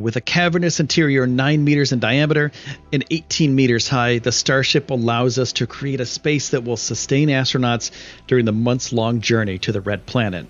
with a cavernous interior 9 meters in diameter and 18 meters high, the Starship allows us to create a space that will sustain astronauts during the months-long journey to the Red Planet.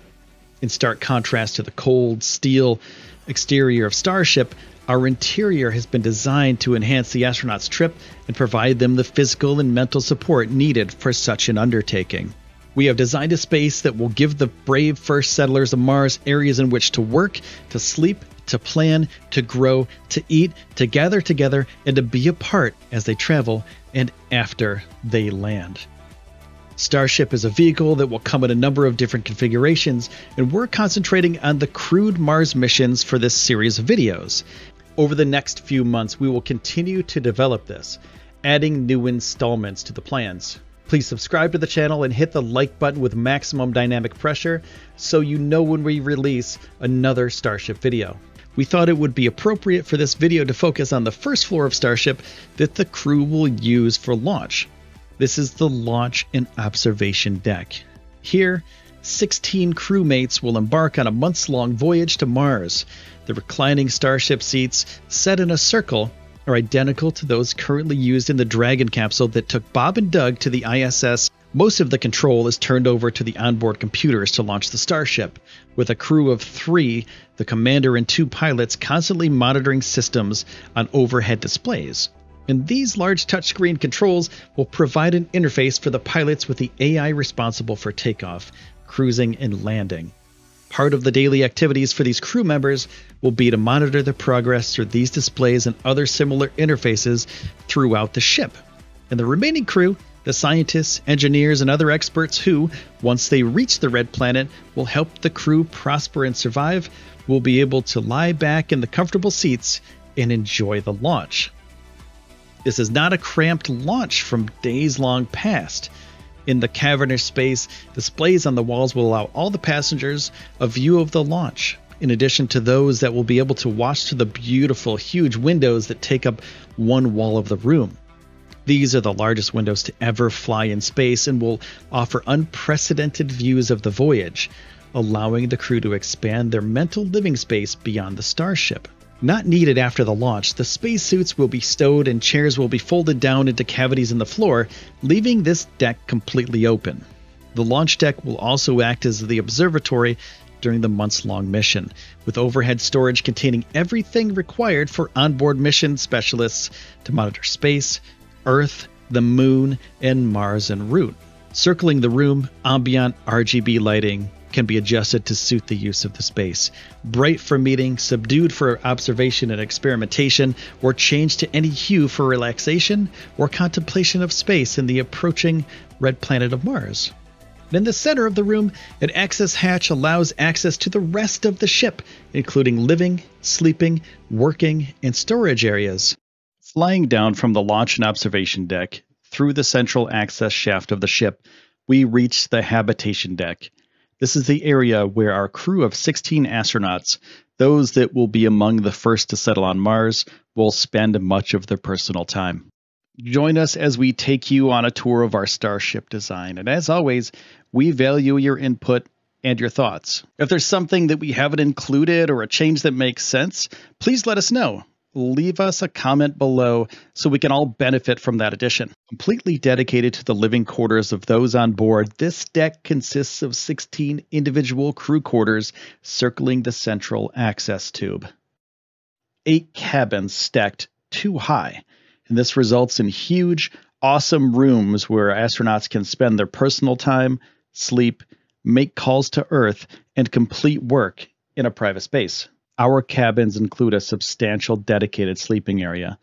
In stark contrast to the cold, steel exterior of Starship, our interior has been designed to enhance the astronauts' trip and provide them the physical and mental support needed for such an undertaking. We have designed a space that will give the brave first settlers of Mars areas in which to work, to sleep, to plan, to grow, to eat, to gather together, and to be apart as they travel and after they land. Starship is a vehicle that will come in a number of different configurations, and we're concentrating on the crewed Mars missions for this series of videos. Over the next few months, we will continue to develop this, adding new installments to the plans. Please subscribe to the channel and hit the like button with maximum dynamic pressure so you know when we release another Starship video. We thought it would be appropriate for this video to focus on the first floor of Starship that the crew will use for launch. This is the launch and observation deck. Here, 16 crewmates will embark on a months-long voyage to Mars. The reclining Starship seats, set in a circle, are identical to those currently used in the Dragon capsule that took Bob and Doug to the ISS. Most of the control is turned over to the onboard computers to launch the Starship, with a crew of 3, the commander and 2 pilots constantly monitoring systems on overhead displays. And these large touchscreen controls will provide an interface for the pilots with the AI responsible for takeoff, cruising, and landing. Part of the daily activities for these crew members will be to monitor the progress through these displays and other similar interfaces throughout the ship. And the remaining crew, the scientists, engineers, and other experts who, once they reach the Red Planet, will help the crew prosper and survive, will be able to lie back in the comfortable seats and enjoy the launch. This is not a cramped launch from days long past. In the cavernous space, displays on the walls will allow all the passengers a view of the launch, in addition to those that will be able to watch through the beautiful, huge windows that take up one wall of the room. These are the largest windows to ever fly in space and will offer unprecedented views of the voyage, allowing the crew to expand their mental living space beyond the Starship. Not needed after the launch, the spacesuits will be stowed and chairs will be folded down into cavities in the floor, leaving this deck completely open. The launch deck will also act as the observatory during the months-long mission, with overhead storage containing everything required for onboard mission specialists to monitor space, Earth, the Moon, and Mars en route. Circling the room, ambient RGB lighting can be adjusted to suit the use of the space. Bright for meeting, subdued for observation and experimentation, or changed to any hue for relaxation or contemplation of space in the approaching Red Planet of Mars. In the center of the room, an access hatch allows access to the rest of the ship, including living, sleeping, working, and storage areas. Flying down from the launch and observation deck, through the central access shaft of the ship, we reach the habitation deck. This is the area where our crew of 16 astronauts, those that will be among the first to settle on Mars, will spend much of their personal time. Join us as we take you on a tour of our Starship design. And as always, we value your input and your thoughts. If there's something that we haven't included or a change that makes sense, please let us know. Leave us a comment below so we can all benefit from that addition. Completely dedicated to the living quarters of those on board, this deck consists of 16 individual crew quarters circling the central access tube. 8 cabins stacked too high, and this results in huge, awesome rooms where astronauts can spend their personal time, sleep, make calls to Earth, and complete work in a private space. Our cabins include a substantial dedicated sleeping area,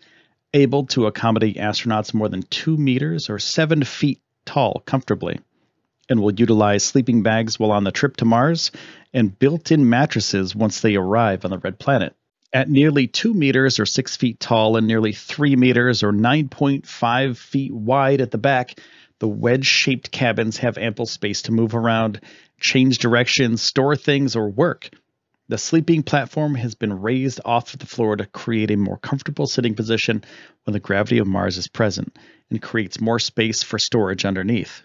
able to accommodate astronauts more than 2 meters or 7 feet tall comfortably, and will utilize sleeping bags while on the trip to Mars and built-in mattresses once they arrive on the Red Planet. At nearly 2 meters or 6 feet tall and nearly 3 meters or 9.5 feet wide at the back, the wedge-shaped cabins have ample space to move around, change directions, store things, or work. The sleeping platform has been raised off of the floor to create a more comfortable sitting position when the gravity of Mars is present and creates more space for storage underneath.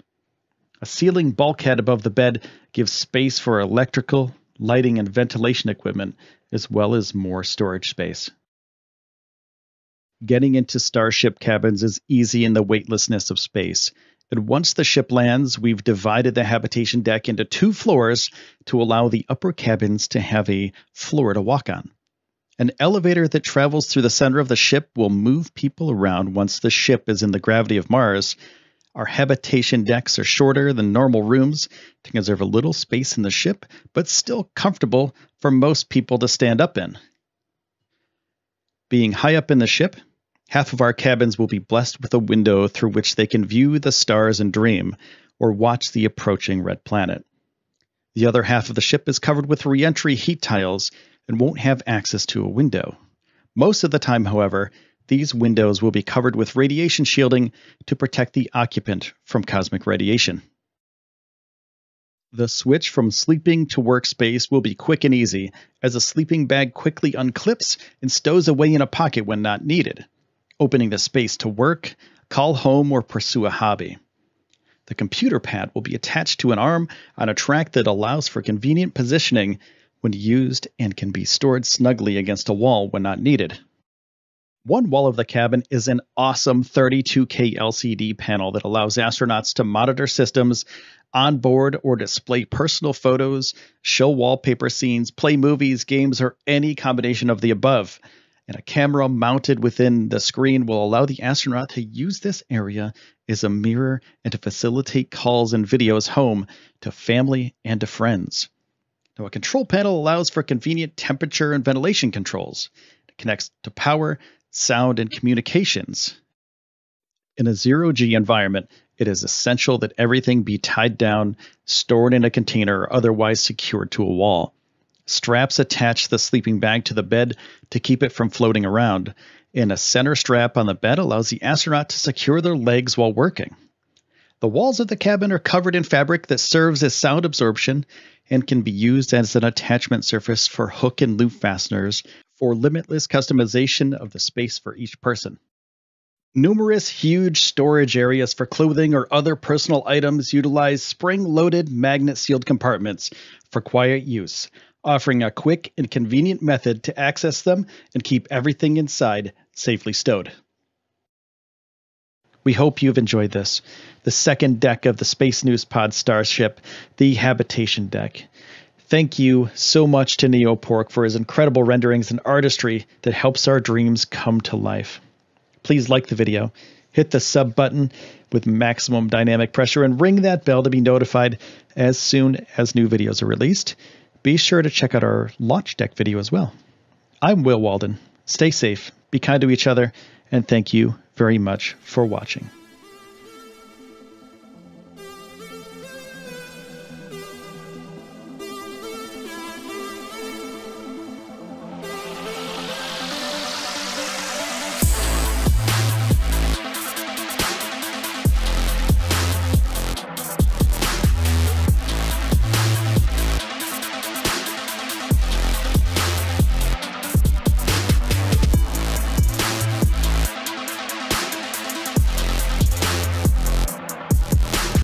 A ceiling bulkhead above the bed gives space for electrical, lighting, and ventilation equipment, as well as more storage space. Getting into starship cabins is easy in the weightlessness of space. And once the ship lands, we've divided the habitation deck into 2 floors to allow the upper cabins to have a floor to walk on. An elevator that travels through the center of the ship will move people around once the ship is in the gravity of Mars. Our habitation decks are shorter than normal rooms to conserve a little space in the ship, but still comfortable for most people to stand up in. Being high up in the ship, half of our cabins will be blessed with a window through which they can view the stars and dream, or watch the approaching red planet. The other half of the ship is covered with re-entry heat tiles and won't have access to a window. Most of the time, however, these windows will be covered with radiation shielding to protect the occupant from cosmic radiation. The switch from sleeping to workspace will be quick and easy, as a sleeping bag quickly unclips and stows away in a pocket when not needed, opening the space to work, call home, or pursue a hobby. The computer pad will be attached to an arm on a track that allows for convenient positioning when used and can be stored snugly against a wall when not needed. One wall of the cabin is an awesome 32K LCD panel that allows astronauts to monitor systems on board or display personal photos, show wallpaper scenes, play movies, games, or any combination of the above. And a camera mounted within the screen will allow the astronaut to use this area as a mirror and to facilitate calls and videos home to family and to friends. Now, a control panel allows for convenient temperature and ventilation controls. It connects to power, sound, and communications. In a zero-G environment, it is essential that everything be tied down, stored in a container, or otherwise secured to a wall. Straps attach the sleeping bag to the bed to keep it from floating around, and a center strap on the bed allows the astronaut to secure their legs while working. The walls of the cabin are covered in fabric that serves as sound absorption and can be used as an attachment surface for hook and loop fasteners for limitless customization of the space for each person. Numerous huge storage areas for clothing or other personal items utilize spring-loaded magnet-sealed compartments for quiet use, offering a quick and convenient method to access them and keep everything inside safely stowed. We hope you've enjoyed this, the second deck of the Space News Pod Starship, the Habitation Deck. Thank you so much to Neopork for his incredible renderings and artistry that helps our dreams come to life. Please like the video, hit the sub button with maximum dynamic pressure, and ring that bell to be notified as soon as new videos are released. Be sure to check out our launch deck video as well. I'm Will Walden. Stay safe, be kind to each other, and thank you very much for watching.